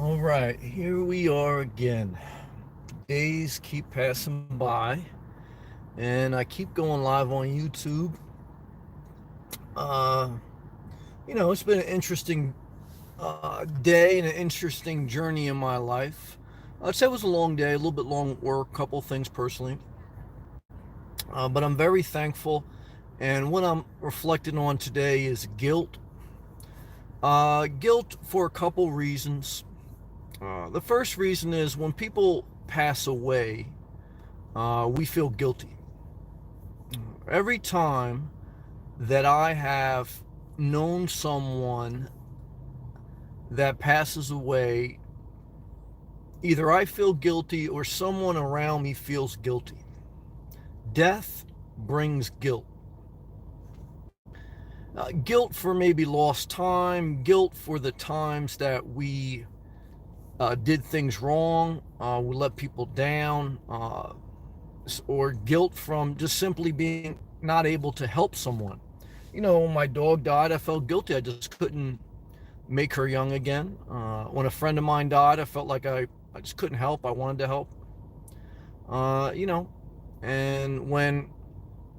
All right, here we are again. Days keep passing by, and I keep going live on YouTube. Uh, it's been an interesting day and an interesting journey in my life. I'd say it was a long day, a little bit long at work, a couple things personally. But I'm very thankful. And what I'm reflecting on today is guilt. Guilt for a couple reasons. The first reason is when people pass away, we feel guilty. Every time that I have known someone that passes away, either I feel guilty or someone around me feels guilty. Death brings guilt. Guilt for maybe lost time, guilt for the times that we did things wrong, we let people down, or guilt from just simply being not able to help someone. When my dog died, I felt guilty. I just couldn't make her young again. When a friend of mine died, I felt like I just couldn't help. I wanted to help. Uh, you know, and when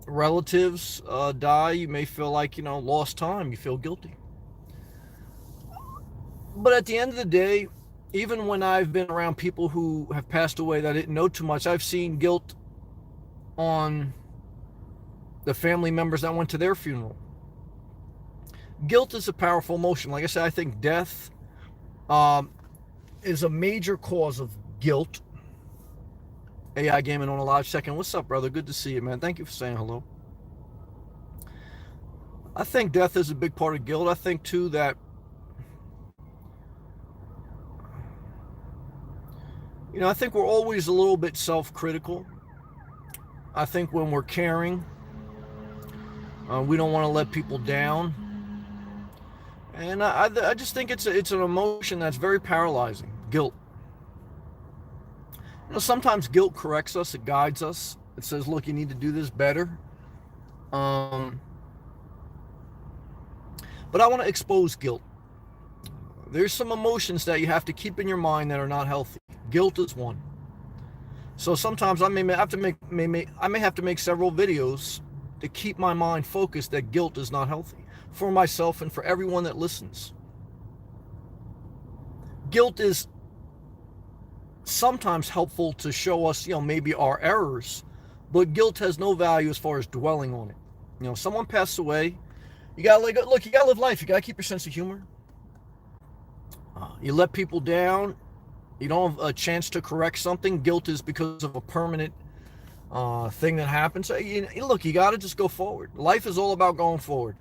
relatives die, you may feel like, lost time. You feel guilty. But at the end of the day, even when I've been around people who have passed away that I didn't know too much, I've seen guilt on the family members that went to their funeral. Guilt is a powerful emotion. Like I said, I think death um, is a major cause of guilt. AI Gaming on a live second. What's up, brother? Good to see you, man. Thank you for saying hello. I think death is a big part of guilt. I think, too, that, I think we're always a little bit self-critical. I think when we're caring, we don't want to let people down. And I just think it's an emotion that's very paralyzing. Guilt. Sometimes guilt corrects us. It guides us. It says, look, you need to do this better. Um, but I want to expose guilt. There's some emotions that you have to keep in your mind that are not healthy. Guilt is one. So sometimes I may have to make several videos to keep my mind focused that guilt is not healthy for myself and for everyone that listens. Guilt is sometimes helpful to show us, maybe our errors, but guilt has no value as far as dwelling on it. Someone passed away, you gotta you gotta live life. You gotta keep your sense of humor. You let people down. You don't have a chance to correct something. Guilt is because of a permanent thing that happens. So, look, you got to just go forward. Life is all about going forward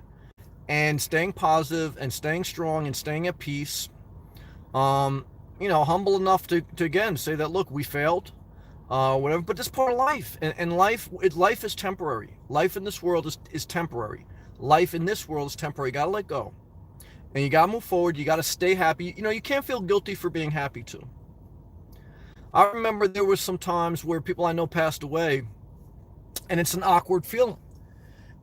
and staying positive and staying strong and staying at peace. Humble enough to again say that, look, we failed, whatever. But that's part of life, and life is temporary. Life in this world is temporary. Life in this world is temporary. You got to let go, and you got to move forward. You got to stay happy. You can't feel guilty for being happy too. I remember there was some times where people I know passed away, and it's an awkward feeling.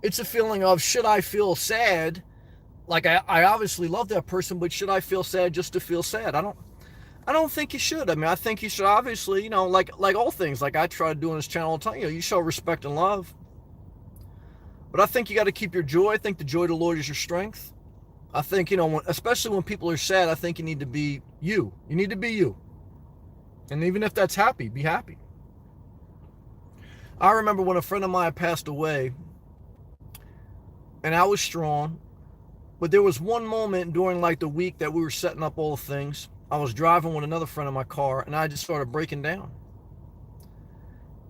It's a feeling of, should I feel sad? Like I obviously love that person, but should I feel sad just to feel sad? I don't think you should. I mean, I think you should obviously, like all things, like I try to do on this channel all the time, you show respect and love. But I think you got to keep your joy. I think the joy of the Lord is your strength. I think, especially when people are sad, I think you need to be you. You need to be you. And even if that's happy, be happy. I remember when a friend of mine passed away, and I was strong, but there was one moment during like the week that we were setting up all the things. I was driving with another friend in my car, and I just started breaking down.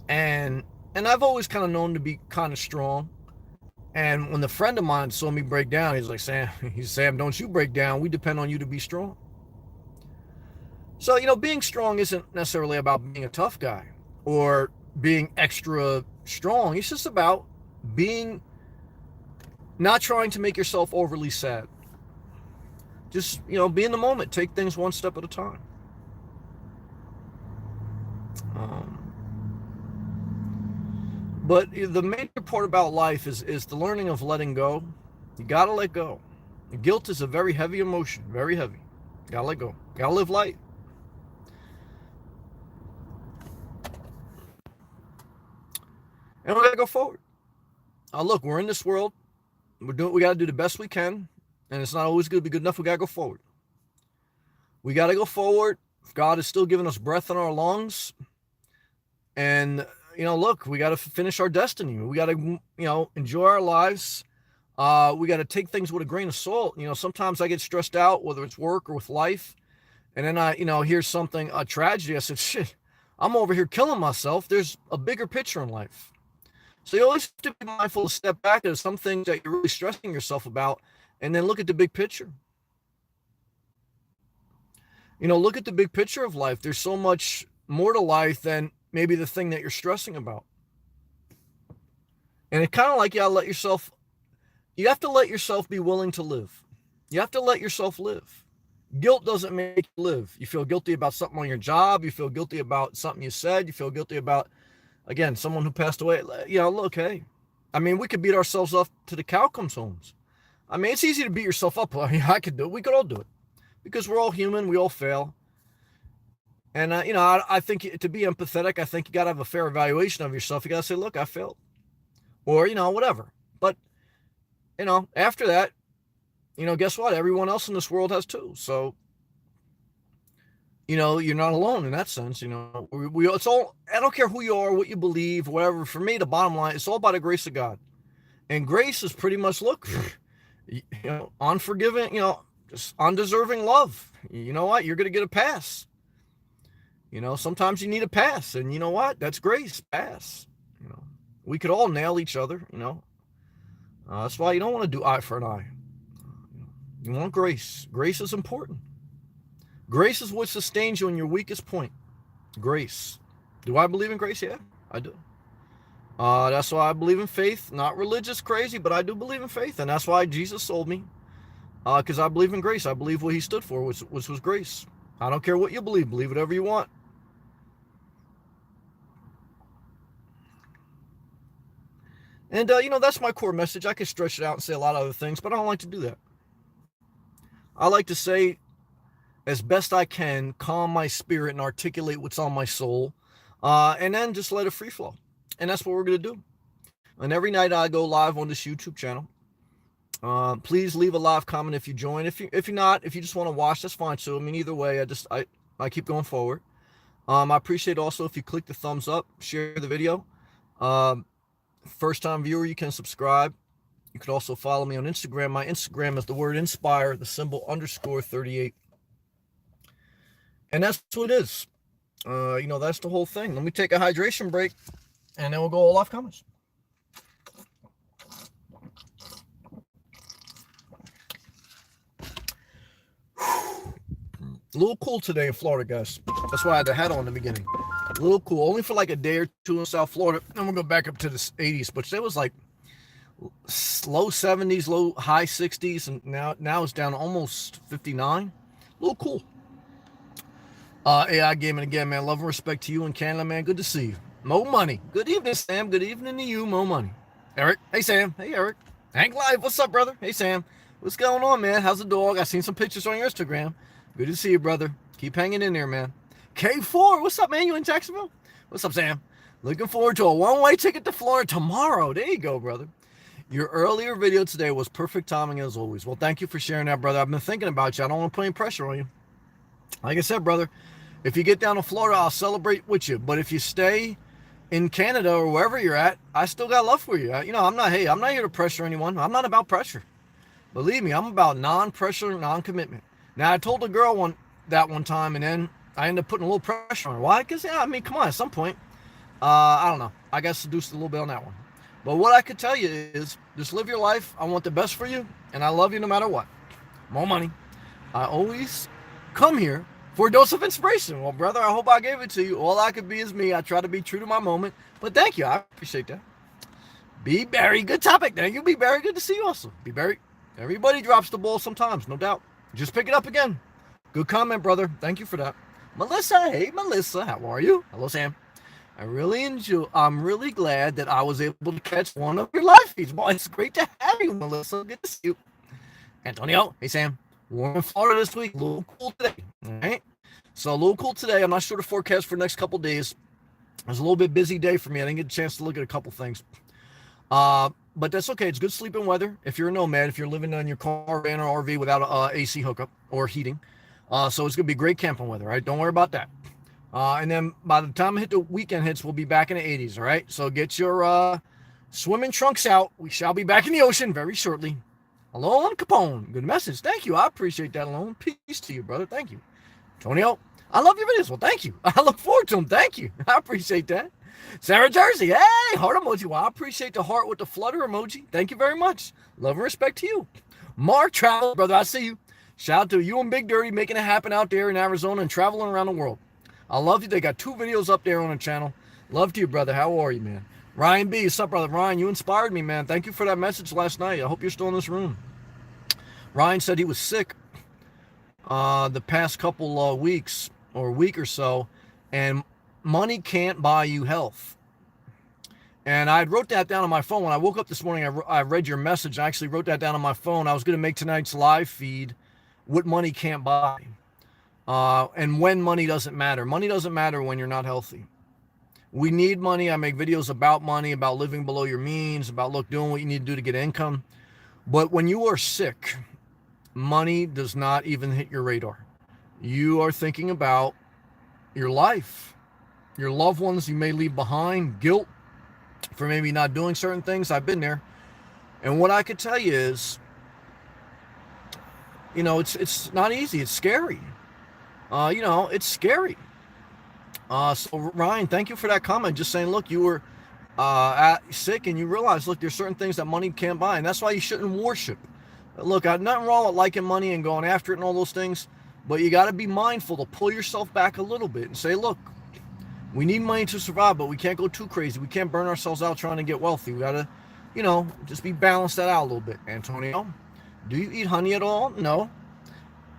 And I've always kind of known to be kind of strong. And when the friend of mine saw me break down, he's like, Sam, don't you break down. We depend on you to be strong. So, being strong isn't necessarily about being a tough guy or being extra strong. It's just about not trying to make yourself overly sad. Just, be in the moment. Take things one step at a time. But the major part about life is the learning of letting go. You got to let go. Guilt is a very heavy emotion, very heavy. You got to let go. You got to live light. And we got to go forward. Look, we're in this world. We got to do the best we can. And it's not always going to be good enough. We got to go forward. We got to go forward. God is still giving us breath in our lungs. And, look, we got to finish our destiny. We got to, enjoy our lives. We got to take things with a grain of salt. Sometimes I get stressed out, whether it's work or with life. And then I, hear something, a tragedy. I said, shit, I'm over here killing myself. There's a bigger picture in life. So you always have to be mindful to step back at some things that you're really stressing yourself about and then look at the big picture. Look at the big picture of life. There's so much more to life than maybe the thing that you're stressing about. And it's kind of like you have to let yourself be willing to live. You have to let yourself live. Guilt doesn't make you live. You feel guilty about something on your job. You feel guilty about something you said. You feel guilty about, again, someone who passed away. Look, hey, we could beat ourselves up to the cow comes home. It's easy to beat yourself up. I could do it. We could all do it because we're all human. We all fail. And, I think to be empathetic, I think you got to have a fair evaluation of yourself. You got to say, look, I failed. Or, whatever. But, after that, guess what? Everyone else in this world has too. So, you're not alone in that sense. It's all, I don't care who you are, what you believe, whatever. For me, the bottom line, it's all by the grace of God. And grace is pretty much, look, unforgiving, just undeserving love. You know what? You're going to get a pass. Sometimes you need a pass. And you know what? That's grace. Pass. We could all nail each other, that's why you don't want to do eye for an eye. You want grace. Grace is important. Grace is what sustains you in your weakest point. Grace. Do I believe in grace? Yeah, I do. That's why I believe in faith. Not religious crazy, but I do believe in faith. And that's why Jesus sold me. Because I believe in grace. I believe what he stood for, which was grace. I don't care what you believe. Believe whatever you want. And, that's my core message. I could stretch it out and say a lot of other things, but I don't like to do that. I like to say, as best I can, calm my spirit and articulate what's on my soul, and then just let it free flow. And that's what we're going to do. And every night I go live on this YouTube channel. Please leave a live comment if you join. If you're not, if you just want to watch, that's fine too. Either way, I keep going forward. I appreciate also if you click the thumbs up, share the video. First time viewer, you can subscribe. You could also follow me on Instagram. My Instagram is the word inspire, the symbol _38. And that's what it is. That's the whole thing. Let me take a hydration break and then we'll go all live comments. A little cool today in Florida, guys. That's why I had the hat on in the beginning. A little cool, only for like a day or two in South Florida. Then we'll go back up to the 80s, but it was like low 70s, high 60s, and now it's down to almost 59. A little cool. AI Gaming again, man. Love and respect to you in Canada, man. Good to see you. Mo Money. Good evening, Sam. Good evening to you, Mo Money. Eric. Hey, Sam. Hey, Eric. Hank Live. What's up, brother? Hey, Sam. What's going on, man? How's the dog? I seen some pictures on your Instagram. Good to see you, brother. Keep hanging in there, man. K4. What's up, man? You in Jacksonville? What's up, Sam? Looking forward to a one-way ticket to Florida tomorrow. There you go, brother. Your earlier video today was perfect timing as always. Well, thank you for sharing that, brother. I've been thinking about you. I don't want to put any pressure on you. Like I said, brother, if you get down to Florida, I'll celebrate with you. But if you stay in Canada or wherever you're at, I still got love for you. I'm not here to pressure anyone. I'm not about pressure. Believe me, I'm about non-pressure, non-commitment. Now, I told a girl one time, and then I ended up putting a little pressure on her. Why? Because, come on, at some point, I don't know. I got seduced a little bit on that one. But what I could tell you is, just live your life. I want the best for you, and I love you no matter what. More money. I always come here for a dose of inspiration. Well, brother, I hope I gave it to you. All I could be is me. I try to be true to my moment. But thank you. I appreciate that. B. Barry. Good topic. Thank you, B. Barry. Good to see you also. B. Barry. Everybody drops the ball sometimes, no doubt. Just pick it up again. Good comment, brother. Thank you for that. Melissa. Hey, Melissa. How are you? Hello, Sam. I'm really glad that I was able to catch one of your live feeds. Boy, it's great to have you, Melissa. Good to see you. Antonio. Hey, Sam. Warm in Florida this week. A little cool today. All right. So a little cool today. I'm not sure the forecast for the next couple days. It was a little bit busy day for me. I didn't get a chance to look at a couple things. But that's okay. It's good sleeping weather. If you're a nomad, if you're living in your car, van, or RV without a AC hookup or heating. So it's going to be great camping weather, right? Don't worry about that. And then by the time the weekend hits, we'll be back in the 80s, all right? So get your swimming trunks out. We shall be back in the ocean very shortly. Alone Capone. Good message. Thank you. I appreciate that, Alone. Peace to you, brother. Thank you. Tonio, I love your videos. Well, thank you. I look forward to them. Thank you. I appreciate that. Sarah Jersey, hey, heart emoji. Well, I appreciate the heart with the flutter emoji. Thank you very much. Love and respect to you. Mark Travel, brother, I see you. Shout out to you and Big Dirty making it happen out there in Arizona and traveling around the world. I love you. They got 2 videos up there on the channel. Love to you, brother. How are you, man? Ryan B, what's up, brother? Ryan, you inspired me, man. Thank you for that message last night. I hope you're still in this room. Ryan said he was sick the past couple weeks or week or so, and money can't buy you health. And I wrote that down on my phone. When I woke up this morning, I read your message. I actually wrote that down on my phone. I was going to make tonight's live feed what money can't buy. And when money doesn't matter. Money doesn't matter when you're not healthy. We need money. I make videos about money, about living below your means, about doing what you need to do to get income. But when you are sick, money does not even hit your radar. You are thinking about your life, your loved ones you may leave behind, guilt for maybe not doing certain things. I've been there. And what I could tell you is, it's not easy. It's scary. It's scary. So Ryan, thank you for that comment. Just saying, look, you were sick and you realize, look, there's certain things that money can't buy. And that's why you shouldn't worship. Look, I've nothing wrong with liking money and going after it and all those things. But you got to be mindful to pull yourself back a little bit and say, look, we need money to survive, but we can't go too crazy. We can't burn ourselves out trying to get wealthy. We got to, just balance that out a little bit. Antonio, do you eat honey at all? No.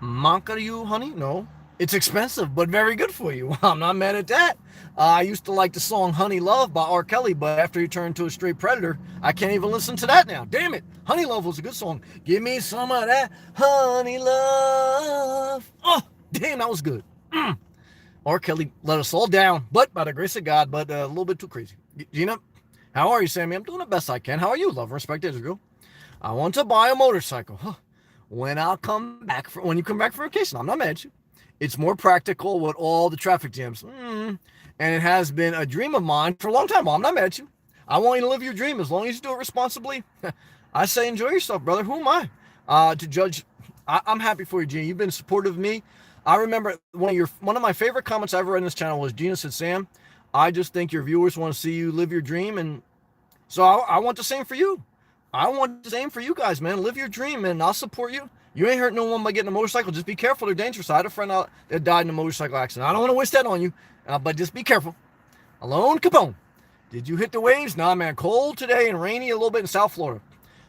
Manca you honey? No. It's expensive, but very good for you. I'm not mad at that. I used to like the song Honey Love by R. Kelly, but after he turned to a straight predator, I can't even listen to that now. Damn it. Honey Love was a good song. Give me some of that honey love. Oh, damn, that was good. R. Kelly let us all down, but by the grace of God, but a little bit too crazy. Gina, how are you, Sammy? I'm doing the best I can. How are you? Love and respect, Israel. I want to buy a motorcycle. When you come back from vacation, I'm not mad at you. It's more practical with all the traffic jams. And it has been a dream of mine for a long time. Well, I'm not mad at you. I want you to live your dream as long as you do it responsibly. I say enjoy yourself, brother. Who am I to judge? I'm happy for you, Gina. You've been supportive of me. I remember one of my favorite comments I ever read in this channel was Gina said, Sam, I just think your viewers want to see you live your dream. And so I want the same for you. I want the same for you guys, man. Live your dream, man. I'll support you. You ain't hurt no one by getting a motorcycle. Just be careful. They're dangerous. I had a friend that died in a motorcycle accident. I don't want to wish that on you, but just be careful. Alone Capone. Did you hit the waves? Nah, man. Cold today and rainy a little bit in South Florida.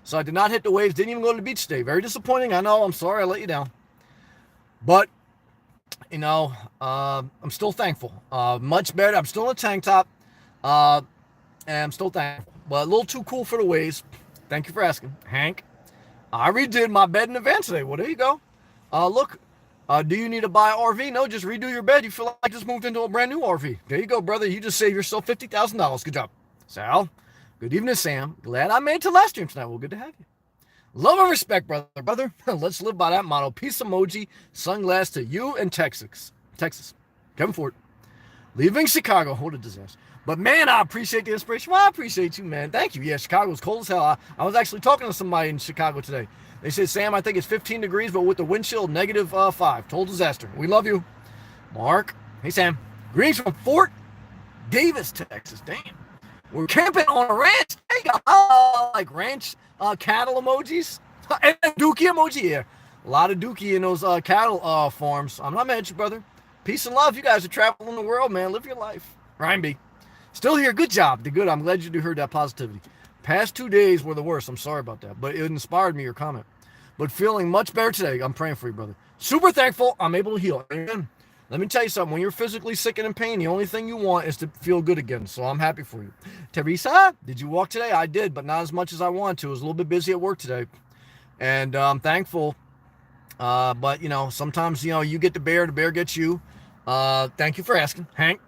So I did not hit the waves. Didn't even go to the beach today. Very disappointing. I know. I'm sorry I let you down. But, I'm still thankful. Much better. I'm still in a tank top. And I'm still thankful. But a little too cool for the waves. Thank you for asking. Hank. I redid my bed in advance today. Well, there you go. Look, do you need to buy an RV? No, just redo your bed. You feel like you just moved into a brand new RV. There you go, brother. You just saved yourself $50,000. Good job. Sal, good evening, Sam. Glad I made it to last stream tonight. Well, good to have you. Love and respect, brother. Let's live by that motto. Peace emoji, sunglass to you and Texas. Kevin Ford. Leaving Chicago. What a disaster. But, man, I appreciate the inspiration. Well, I appreciate you, man. Thank you. Yeah, Chicago's cold as hell. I was actually talking to somebody in Chicago today. They said, Sam, I think it's 15 degrees, but with the wind chill, -5. Total disaster. We love you. Mark. Hey, Sam. Greetings from Fort Davis, Texas. Damn. We're camping on a ranch. Hey, like ranch cattle emojis. And dookie emoji. Yeah. A lot of dookie in those cattle farms. I'm not mad at you, brother. Peace and love. You guys are traveling the world, man. Live your life. Ryan B. Still here. Good job. Good. I'm glad you heard that positivity. Past 2 days were the worst. I'm sorry about that, but it inspired me, your comment. But feeling much better today. I'm praying for you, brother. Super thankful. I'm able to heal. Amen. Let me tell you something. When you're physically sick and in pain, the only thing you want is to feel good again. So I'm happy for you. Teresa, did you walk today? I did, but not as much as I wanted to. I was a little bit busy at work today. And I'm thankful. But, sometimes, you get the bear gets you. Thank you for asking. Hank.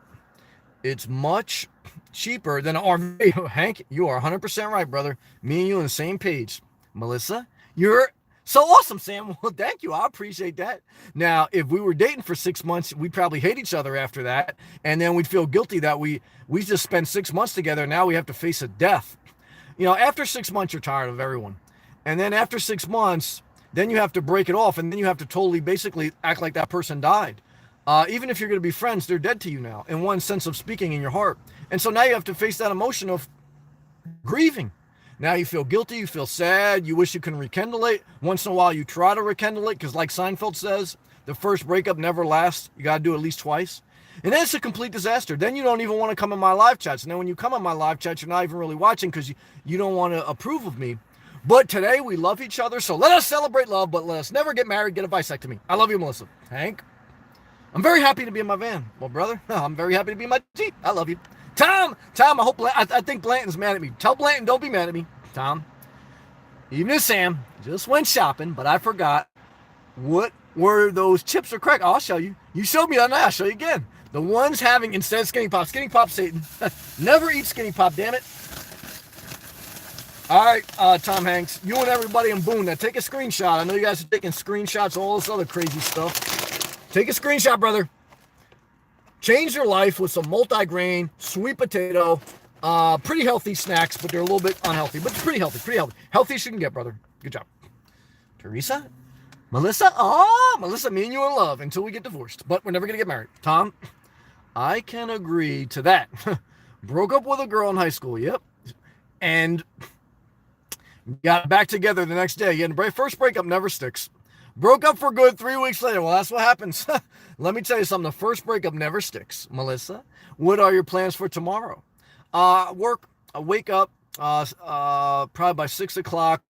It's much cheaper than an RV. Hank, you are 100% right, brother. Me and you on the same page. Melissa, you're so awesome, Sam. Well, thank you. I appreciate that. Now, if we were dating for 6 months, we'd probably hate each other after that. And then we'd feel guilty that we just spent 6 months together. And now we have to face a death. After 6 months, you're tired of everyone. And then after 6 months, then you have to break it off. And then you have to totally basically act like that person died. Even if you're going to be friends, they're dead to you now, in one sense of speaking, in your heart. And so now you have to face that emotion of grieving. Now you feel guilty, you feel sad, you wish you can rekindle it. Once in a while you try to rekindle it, because like Seinfeld says, the first breakup never lasts. You got to do it at least twice. And then it's a complete disaster. Then you don't even want to come in my live chats. And then when you come in my live chats, you're not even really watching because you don't want to approve of me. But today we love each other, so let us celebrate love, but let us never get married, get a vasectomy. I love you, Melissa. Hank? I'm very happy to be in my van. Well, brother, I'm very happy to be in my Jeep. I love you. Tom, I think Blanton's mad at me. Tell Blanton, don't be mad at me. Tom, even as Sam just went shopping, but I forgot what were those chips or crack. I'll show you. You showed me that night. I'll show you again. The ones having, instead of Skinny Pop, Satan. Never eat Skinny Pop, damn it. All right, Tom Hanks, you and everybody in Boone, now take a screenshot. I know you guys are taking screenshots, all this other crazy stuff. Take a screenshot, brother. Change your life with some multi-grain, sweet potato, pretty healthy snacks, but they're a little bit unhealthy, but pretty healthy. Healthy as you can get, brother. Good job. Teresa? Melissa? Oh, Melissa, me and you in love until we get divorced, but we're never going to get married. Tom? I can agree to that. Broke up with a girl in high school, yep. And got back together the next day. Yeah, first breakup never sticks. Broke up for good 3 weeks later. Well, that's what happens. Let me tell you something. The first breakup never sticks. Melissa, what are your plans for tomorrow? Work. I wake up probably by 6 o'clock.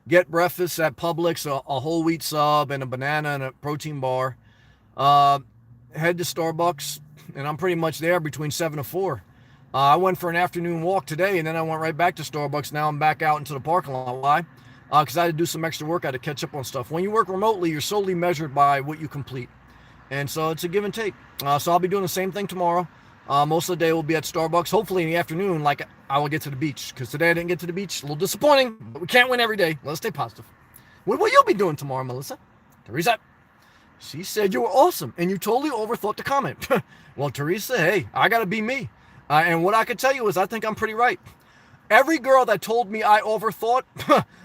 Get breakfast at Publix, a whole wheat sub and a banana and a protein bar. Head to Starbucks, and I'm pretty much there between 7 and 4. I went for an afternoon walk today, and then I went right back to Starbucks. Now I'm back out into the parking lot. Why? Because I had to do some extra work. I had to catch up on stuff. When you work remotely, you're solely measured by what you complete. And so it's a give and take. So I'll be doing the same thing tomorrow. Most of the day will be at Starbucks. Hopefully in the afternoon, like I will get to the beach. Because today I didn't get to the beach. A little disappointing, but we can't win every day. Let's stay positive. What will you be doing tomorrow, Melissa? Teresa? She said you were awesome, and you totally overthought the comment. Well, Teresa, hey, I got to be me. And what I can tell you is I think I'm pretty right. Every girl that told me I overthought,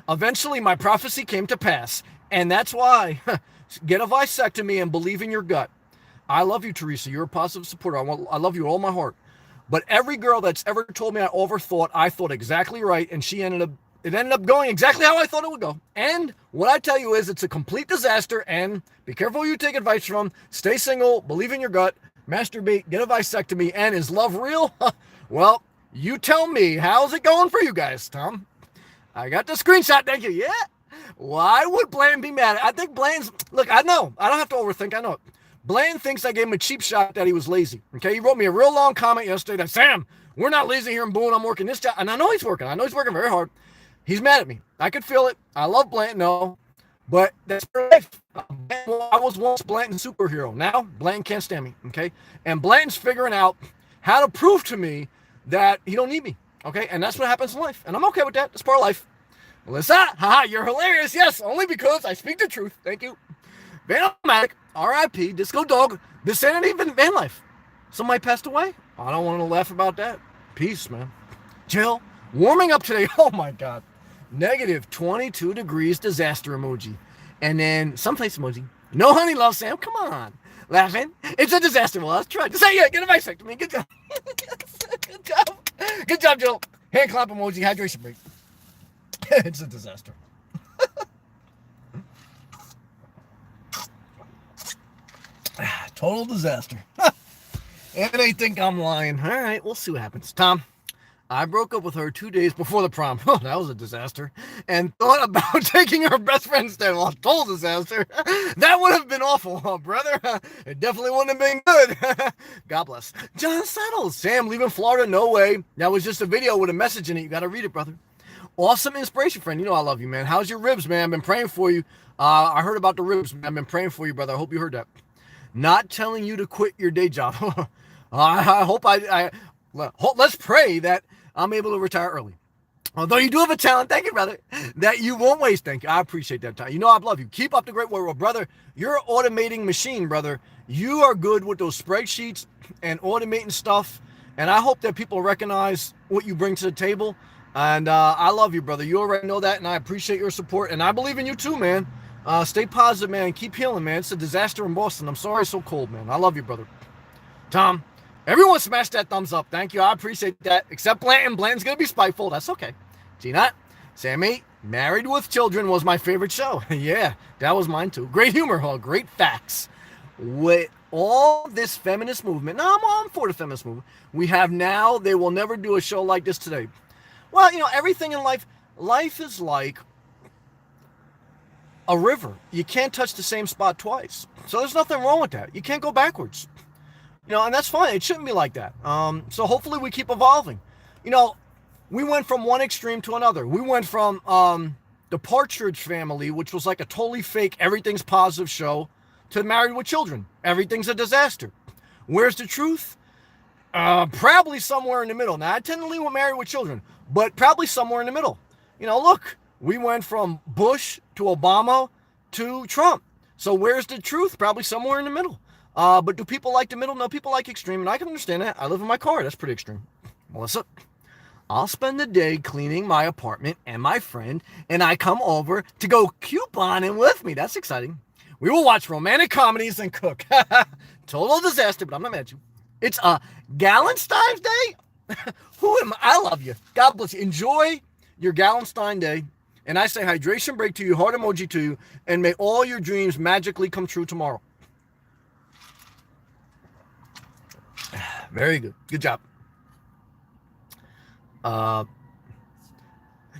eventually my prophecy came to pass. And that's why, get a vasectomy and believe in your gut. I love you, Teresa. You're a positive supporter. I love you with all my heart. But every girl that's ever told me I overthought, I thought exactly right. And it ended up going exactly how I thought it would go. And what I tell you is it's a complete disaster. And be careful who you take advice from. Stay single, believe in your gut, masturbate, get a vasectomy. And is love real? Well, you tell me, how's it going for you guys, Tom? I got the screenshot, thank you. Yeah. Why would Blaine be mad? I think Blaine's, look, I know. I don't have to overthink, I know it. Blaine thinks I gave him a cheap shot that he was lazy. Okay, he wrote me a real long comment yesterday that, Sam, we're not lazy here in Boone, I'm working this job. And I know he's working. I know he's working very hard. He's mad at me. I could feel it. I love Blaine, no. But that's life. I was once Blanton's superhero. Now, Blanton can't stand me, okay? And Blanton's figuring out how to prove to me that he don't need me, okay? And that's what happens in life. And I'm okay with that. That's part of life. Melissa, haha, you're hilarious. Yes, only because I speak the truth. Thank you. Vanomatic, R.I.P., Disco Dog. This ain't even van life. Somebody passed away. I don't want to laugh about that. Peace, man. Jill, warming up today. Oh, my God. Negative 22 degrees disaster emoji. And then someplace emoji. No honey love, Sam. Come on. Laughing. It's a disaster. Well, let's try. Say yeah, get a vasectomy. Good job. Good job. Good job, Jill. Hand clap emoji. Hydration break. It's a disaster. Total disaster. And they think I'm lying. All right, we'll see what happens. Tom, I broke up with her 2 days before the prom. Oh, that was a disaster. And thought about taking her best friend instead. Well, total disaster. That would have been awful, brother. It definitely wouldn't have been good. God bless. John Settles. Sam, leaving Florida? No way. That was just a video with a message in it. You got to read it, brother. Awesome inspiration, friend. You know I love you, man. How's your ribs, man? I've been praying for you. I heard about the ribs, man. I've been praying for you, brother. I hope you heard that. Not telling you to quit your day job. I hope let's pray that I'm able to retire early. Although you do have a talent, thank you, brother, that you won't waste. Thank you. I appreciate that time. You know I love you. Keep up the great work, brother. You're an automating machine, brother. You are good with those spreadsheets and automating stuff. And I hope that people recognize what you bring to the table. And I love you, brother. You already know that, and I appreciate your support. And I believe in you too, man. Stay positive, man. Keep healing, man. It's a disaster in Boston. I'm sorry it's so cold, man. I love you, brother. Tom, everyone smash that thumbs up. Thank you. I appreciate that. Except Blanton. Blanton's going to be spiteful. That's okay. Gina, Sammy, Married with Children was my favorite show. Yeah, that was mine too. Great humor, huh? Great facts. With all this feminist movement, now I'm for the feminist movement, we have now, they will never do a show like this today. Well, everything in life is like a river. You can't touch the same spot twice. So there's nothing wrong with that. You can't go backwards. And that's fine. It shouldn't be like that. So hopefully we keep evolving. We went from one extreme to another. We went from the Partridge Family, which was like a totally fake, everything's positive show, to Married with Children. Everything's a disaster. Where's the truth? Probably somewhere in the middle. Now, I tend to lean with Married with Children, but probably somewhere in the middle. Look, we went from Bush to Obama to Trump. So where's the truth? Probably somewhere in the middle. But do people like the middle? No, people like extreme, and I can understand that. I live in my car. That's pretty extreme. Melissa? I'll spend the day cleaning my apartment and my friend, and I come over to go couponing with me. That's exciting. We will watch romantic comedies and cook. Total disaster, but I'm not mad at you. It's a Galentine's Day. Who am I? I love you. God bless you. Enjoy your Galentine's Day. And I say hydration break to you, heart emoji to you, and may all your dreams magically come true tomorrow. Very good. Good job.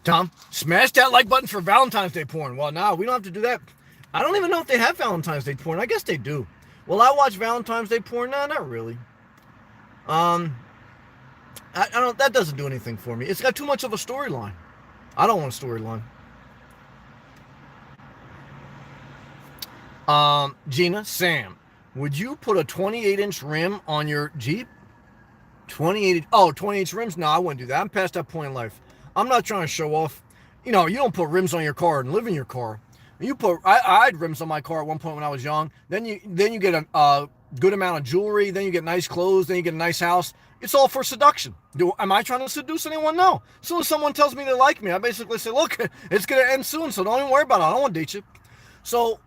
Tom, smash that like button for Valentine's Day porn. Well, no, we don't have to do that. I don't even know if they have Valentine's Day porn. I guess they do. Will I watch Valentine's Day porn? No, not really. I don't. That doesn't do anything for me. It's got too much of a storyline. I don't want a storyline. Gina, Sam, would you put a 28-inch rim on your Jeep? 28-inch rims? No, I wouldn't do that. I'm past that point in life. I'm not trying to show off. You don't put rims on your car and live in your car. I had rims on my car at one point when I was young. Then you get a good amount of jewelry. Then you get nice clothes. Then you get a nice house. It's all for seduction. Am I trying to seduce anyone? No. As soon as someone tells me they like me, I basically say, look, it's going to end soon, so don't even worry about it. I don't want to date you. So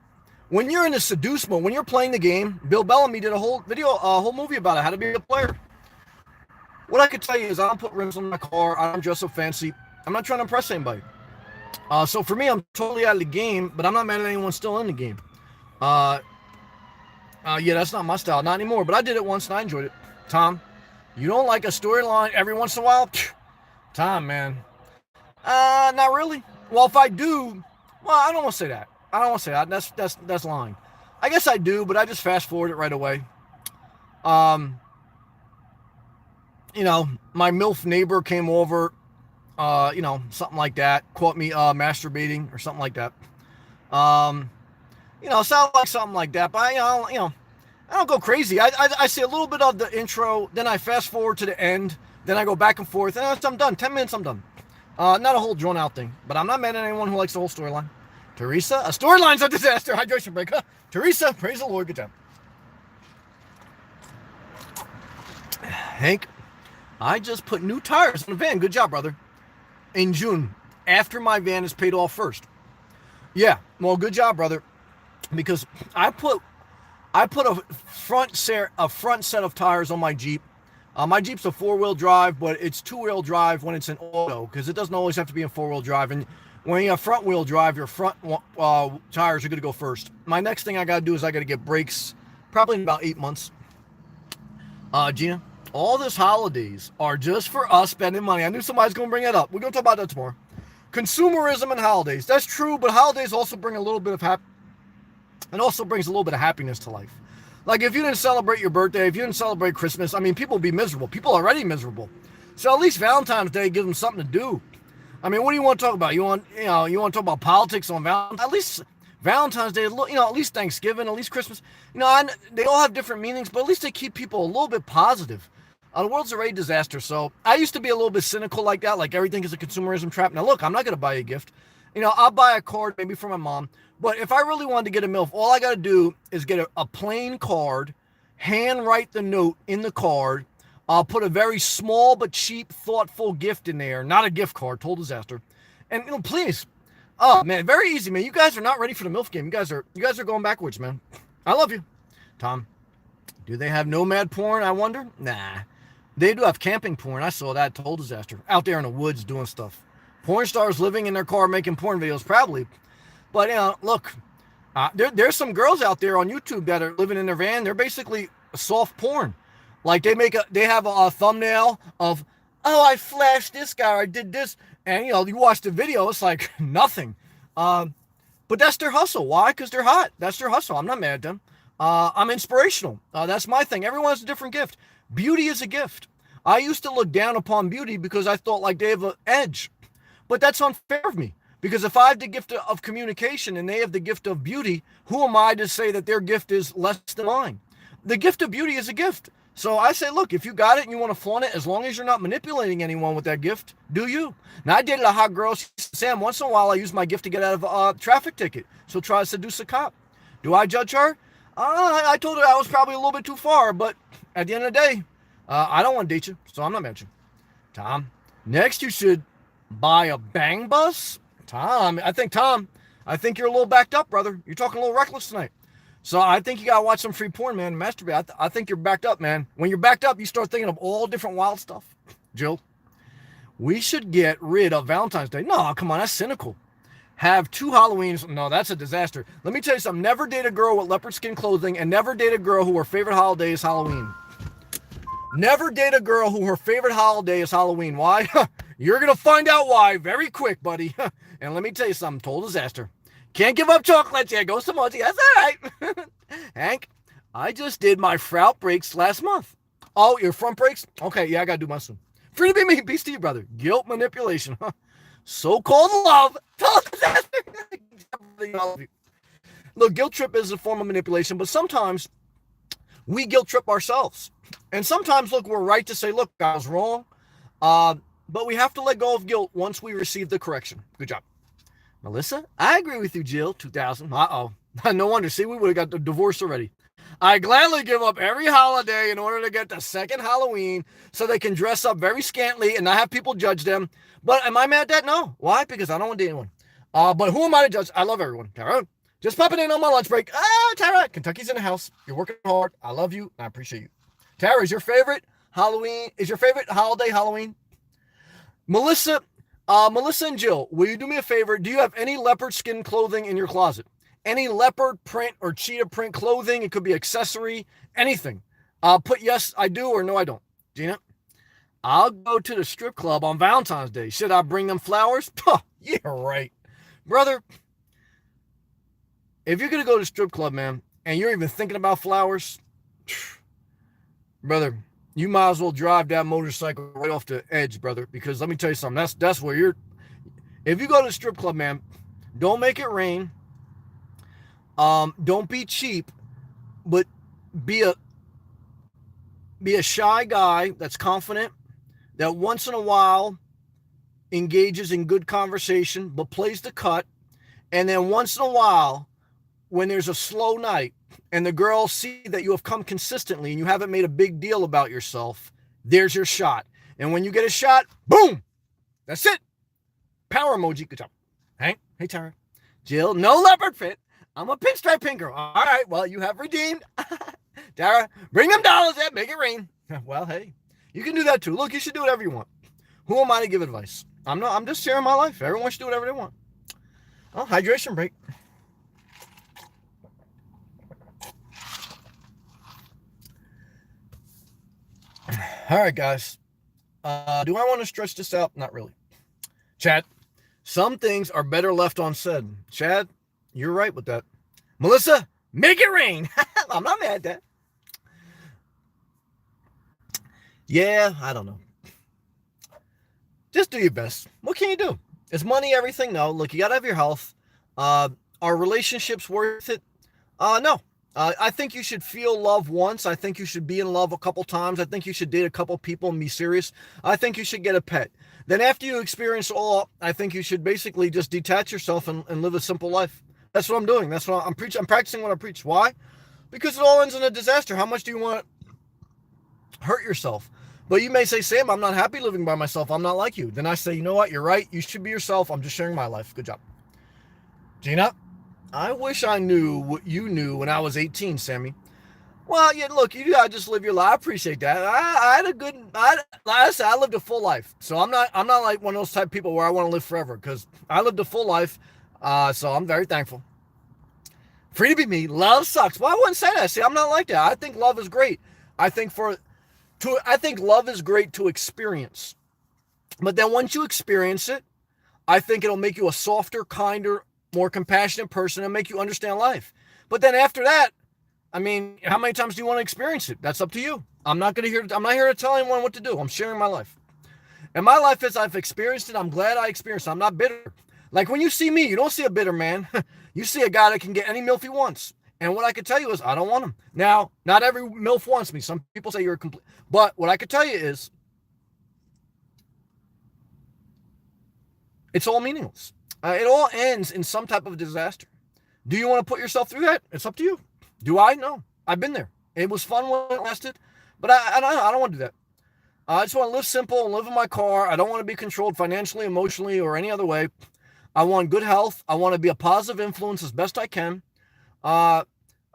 when you're in the seduce mode, when you're playing the game, Bill Bellamy did a whole movie about it, how to be a player. What I could tell you is I don't put rims on my car. I don't dress so fancy. I'm not trying to impress anybody. So for me, I'm totally out of the game, but I'm not mad at anyone still in the game. Yeah, that's not my style. Not anymore, but I did it once and I enjoyed it. Tom, you don't like a storyline every once in a while? Tom, man. Not really. Well, if I do, well, I don't want to say that. That's lying. I guess I do, but I just fast forward it right away. My MILF neighbor came over, something like that, caught me masturbating or something like that. Sound like something like that, but I don't go crazy. I see a little bit of the intro, then I fast forward to the end, then I go back and forth, and I'm done. 10 minutes, I'm done. Not a whole drawn out thing, but I'm not mad at anyone who likes the whole storyline. Teresa, a storyline's a disaster. Hydration break. Teresa, praise the Lord. Good job. Hank, I just put new tires on the van. Good job, brother. In June, after my van is paid off first. Yeah, well, good job, brother. Because I put a front set of tires on my Jeep. My Jeep's a 4-wheel drive, but it's 2-wheel drive when it's in auto, because it doesn't always have to be in 4-wheel drive. And when you have front-wheel drive, your front tires are going to go first. My next thing I got to do is I got to get brakes, probably in about 8 months. Gina, all this holidays are just for us spending money. I knew somebody's going to bring it up. We're going to talk about that tomorrow. Consumerism and holidays. That's true, but holidays also bring a little bit of brings a little bit of happiness to life. Like if you didn't celebrate your birthday, if you didn't celebrate Christmas, people would be miserable. People are already miserable. So at least Valentine's Day gives them something to do. What do you want to talk about? You want to talk about politics on Valentine's? At least Valentine's Day, at least Thanksgiving, at least Christmas. They all have different meanings, but at least they keep people a little bit positive. The world's already a disaster, so I used to be a little bit cynical like that, like everything is a consumerism trap. Now, look, I'm not going to buy you a gift. I'll buy a card maybe for my mom, but if I really wanted to get a MILF, all I got to do is get a plain card, handwrite the note in the card. I'll put a very small but cheap, thoughtful gift in there, not a gift card, total disaster. And please, oh man, very easy, man. You guys are not ready for the MILF game. You guys are going backwards, man. I love you. Tom, do they have nomad porn, I wonder? Nah. They do have camping porn. I saw that, total disaster. Out there in the woods doing stuff. Porn stars living in their car making porn videos, probably. But, look, there's some girls out there on YouTube that are living in their van. They're basically soft porn. Like they have a thumbnail of, oh, I flashed this guy, or I did this. And, you watch the video, it's like nothing. But that's their hustle. Why? Because they're hot. That's their hustle. I'm not mad at them. I'm inspirational. That's my thing. Everyone has a different gift. Beauty is a gift. I used to look down upon beauty because I thought like they have an edge. But that's unfair of me. Because if I have the gift of communication and they have the gift of beauty, who am I to say that their gift is less than mine? The gift of beauty is a gift. So I say, look, if you got it and you want to flaunt it, as long as you're not manipulating anyone with that gift, do you? Now, I dated a hot girl. Sam, once in a while, I use my gift to get out of a traffic ticket. So try to seduce a cop. Do I judge her? I told her I was probably a little bit too far, but at the end of the day, I don't want to date you, so I'm not mad at you. Tom, next you should buy a bang bus. Tom, I think you're a little backed up, brother. You're talking a little reckless tonight. So I think you got to watch some free porn, man. Masturbate. I think you're backed up, man. When you're backed up, you start thinking of all different wild stuff. Jill, we should get rid of Valentine's Day. No, come on, that's cynical. Have 2 Halloweens. No, that's a disaster. Let me tell you something. Never date a girl with leopard skin clothing, and never date a girl who her favorite holiday is Halloween. Never date a girl who her favorite holiday is Halloween. Why? You're going to find out why very quick, buddy. And let me tell you something. Total disaster. Can't give up chocolates. Yeah, go some more. That's all right. Hank, I just did my Frout breaks last month. Oh, your front breaks? Okay, yeah, I got to do mine soon. Free to be me. Be Steve, brother. Guilt manipulation. So-called love. Total disaster. Look, guilt trip is a form of manipulation, but sometimes we guilt trip ourselves. And sometimes, look, we're right to say, look, I was wrong. But we have to let go of guilt once we receive the correction. Good job. Melissa, I agree with you, Jill. 2000. Uh-oh. No wonder. See, we would have got the divorce already. I gladly give up every holiday in order to get the second Halloween so they can dress up very scantily and not have people judge them. But am I mad at that? No. Why? Because I don't want to date anyone. But who am I to judge? I love everyone. Tara, just popping in on my lunch break. Tara, Kentucky's in the house. You're working hard. I love you. I appreciate you. Tara, is your favorite holiday Halloween? Melissa and Jill, will you do me a favor? Do you have any leopard skin clothing in your closet? Any leopard print or cheetah print clothing? It could be accessory, anything. Put yes, I do, or no, I don't. Gina, I'll go to the strip club on Valentine's Day. Should I bring them flowers? Yeah, right. Brother, if you're going to go to the strip club, man, and you're even thinking about flowers, brother, you might as well drive that motorcycle right off the edge, brother, because let me tell you something. That's where you're. If you go to the strip club, man, don't make it rain. Don't be cheap, but be a shy guy that's confident, that once in a while engages in good conversation, but plays the cut. And then once in a while, when there's a slow night, and the girls see that you have come consistently and you haven't made a big deal about yourself, there's your shot. And when you get a shot, boom, that's it. Power emoji. Good job. Hank, hey, Tara. Jill, no leopard fit. I'm a pinstripe pink girl. All right, well, you have redeemed. Tara, bring them dollars in, make it rain. Well, hey, you can do that too. Look, you should do whatever you want. Who am I to give advice? I'm just sharing my life. Everyone should do whatever they want. Oh, hydration break. All right, guys. Do I want to stretch this out? Not really. Chad, some things are better left unsaid. Chad, you're right with that. Melissa, make it rain. I'm not mad at that. Yeah, I don't know. Just do your best. What can you do? Is money everything? No. Look, you got to have your health. Are relationships worth it? No. I think you should feel love once. I think you should be in love a couple times. I think you should date a couple people and be serious. I think you should get a pet. Then after you experience all, I think you should basically just detach yourself and live a simple life. That's what I'm doing. That's what I'm preaching. I'm practicing what I preach. Why? Because it all ends in a disaster. How much do you want to hurt yourself? But you may say, Sam, I'm not happy living by myself. I'm not like you. Then I say, you know what? You're right. You should be yourself. I'm just sharing my life. Good job. Gina, I wish I knew what you knew when I was 18, Sammy. Well, yeah, look, you gotta just live your life. I appreciate that. I had a good, like I said, I lived a full life. So I'm not like one of those type of people where I want to live forever, because I lived a full life. So I'm very thankful. Free to be me. Love sucks. Well, I wouldn't say that. See, I'm not like that. I think love is great. I think love is great to experience. But then once you experience it, I think it'll make you a softer, kinder, more compassionate person and make you understand life. But then after that, I mean, how many times do you want to experience it? That's up to you. I'm not here to tell anyone what to do. I'm sharing my life. And my life is, I've experienced it. I'm glad I experienced it. I'm not bitter. Like when you see me, you don't see a bitter man. You see a guy that can get any MILF he wants. And what I could tell you is I don't want him. Now, not every MILF wants me. Some people say you're a complete. But what I could tell you is it's all meaningless. It all ends in some type of disaster. Do you want to put yourself through that? It's up to you. Do I? No. I've been there. It was fun when it lasted, but I don't want to do that. I just want to live simple and live in my car. I don't want to be controlled financially, emotionally, or any other way. I want good health. I want to be a positive influence as best I can. I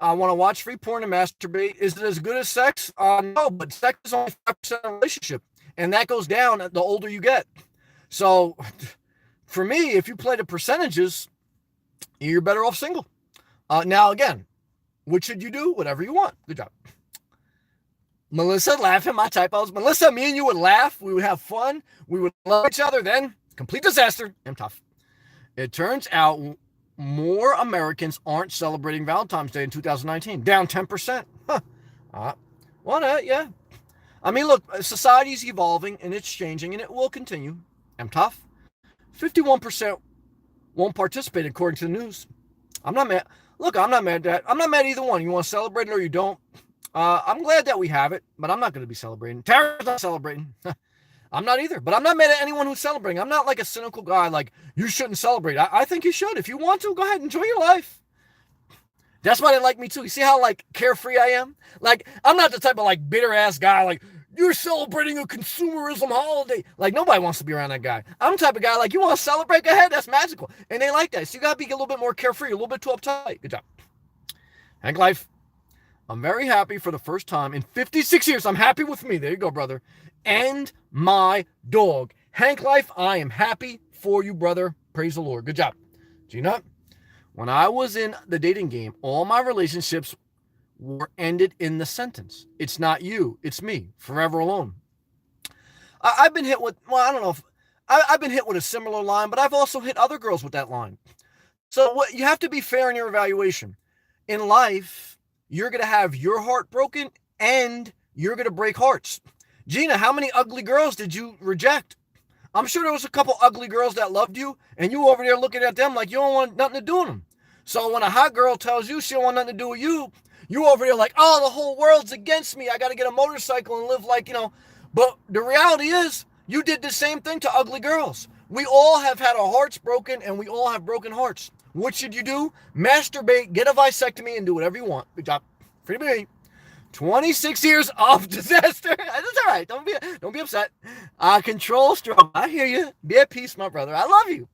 want to watch free porn and masturbate. Is it as good as sex? No, but sex is only 5% of a relationship, and that goes down the older you get. So for me, if you play the percentages, you're better off single. Now, again, what should you do? Whatever you want. Good job. Melissa laughing my typos. Melissa, me and you would laugh. We would have fun. We would love each other. Then, complete disaster. I'm tough. It turns out more Americans aren't celebrating Valentine's Day in 2019. Down 10%. Huh. Yeah. I mean, look, society's evolving and it's changing and it will continue. I'm tough. 51% won't participate according to the news. I'm not mad. Look, I'm not mad at that. I'm not mad at either one. You want to celebrate it or you don't. I'm glad that we have it, but I'm not going to be celebrating. Tara's not celebrating. I'm not either, but I'm not mad at anyone who's celebrating. I'm not like a cynical guy like, you shouldn't celebrate. I think you should. If you want to, go ahead, enjoy your life. That's why they like me too. You see how like carefree I am? Like, I'm not the type of like bitter ass guy like, you're celebrating a consumerism holiday. Like, nobody wants to be around that guy. I'm the type of guy like, you want to celebrate? Go ahead. That's magical. And they like that. So you got to be a little bit more carefree, a little bit too uptight. Good job. Hank Life. I'm very happy for the first time in 56 years. I'm happy with me. There you go, brother. And my dog. Hank Life, I am happy for you, brother. Praise the Lord. Good job. Gina, when I was in the dating game, all my relationships were ended in the sentence. It's not you, it's me, forever alone. I've been hit with, well, I don't know if, I've been hit with a similar line, but I've also hit other girls with that line. So you have to be fair in your evaluation. In life, you're going to have your heart broken and you're going to break hearts. Gina, how many ugly girls did you reject? I'm sure there was a couple ugly girls that loved you and you over there looking at them like you don't want nothing to do with them. So when a hot girl tells you she don't want nothing to do with you, you over there like, oh, the whole world's against me. I got to get a motorcycle and live like, But the reality is you did the same thing to ugly girls. We all have had our hearts broken and we all have broken hearts. What should you do? Masturbate, get a vasectomy, and do whatever you want. Good job. Free to be. 26 years of disaster. That's all right. Don't be upset. Control stroke. I hear you. Be at peace, my brother. I love you.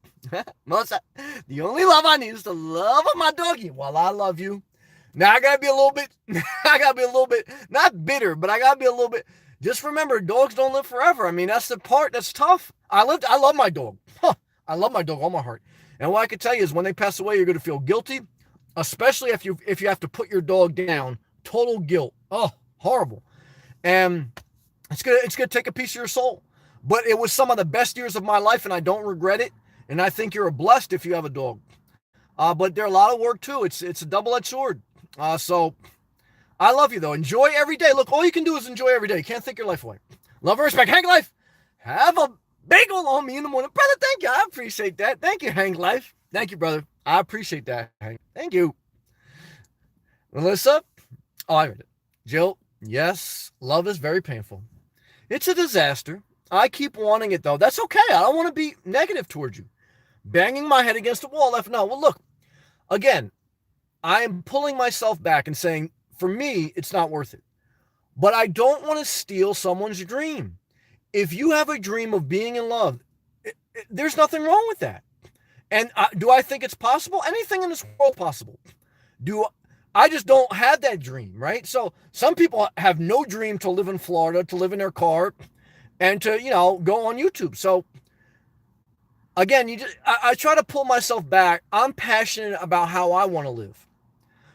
Melissa, the only love I need is the love of my doggy. While I love you. Now I gotta be a little bit, not bitter, but I gotta be a little bit. Just remember, dogs don't live forever. I mean, that's the part that's tough. I love my dog. I love my dog all my heart. And what I can tell you is when they pass away, you're gonna feel guilty, especially if you have to put your dog down. Total guilt. Oh, horrible. And it's gonna take a piece of your soul. But it was some of the best years of my life, and I don't regret it. And I think you're blessed if you have a dog. But they're a lot of work too. It's a double-edged sword. So I love you though. Enjoy every day. Look, all you can do is enjoy every day. You can't take your life away. Love and respect. Hank Life. Have a bagel on me in the morning. Brother, thank you. I appreciate that. Thank you, Hank Life. Thank you, brother. I appreciate that, Hank. Thank you. Melissa? Oh, I read it. Jill? Yes, love is very painful. It's a disaster. I keep wanting it, though. That's okay. I don't want to be negative towards you. Banging my head against the wall left. No, well, look, again, I am pulling myself back and saying, for me, it's not worth it. But I don't want to steal someone's dream. If you have a dream of being in love, there's nothing wrong with that. And do I think it's possible? Anything in this world possible. Do I just don't have that dream, right? So some people have no dream to live in Florida, to live in their car, and to, go on YouTube. So again, I try to pull myself back. I'm passionate about how I want to live.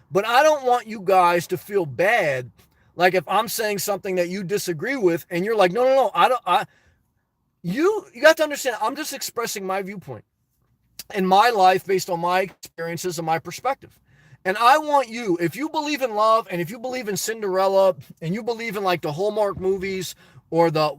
But I don't want you guys to feel bad, like if I'm saying something that you disagree with, and you're like, no, you got to understand, I'm just expressing my viewpoint in my life based on my experiences and my perspective. And I want you, if you believe in love, and if you believe in Cinderella, and you believe in like the Hallmark movies or the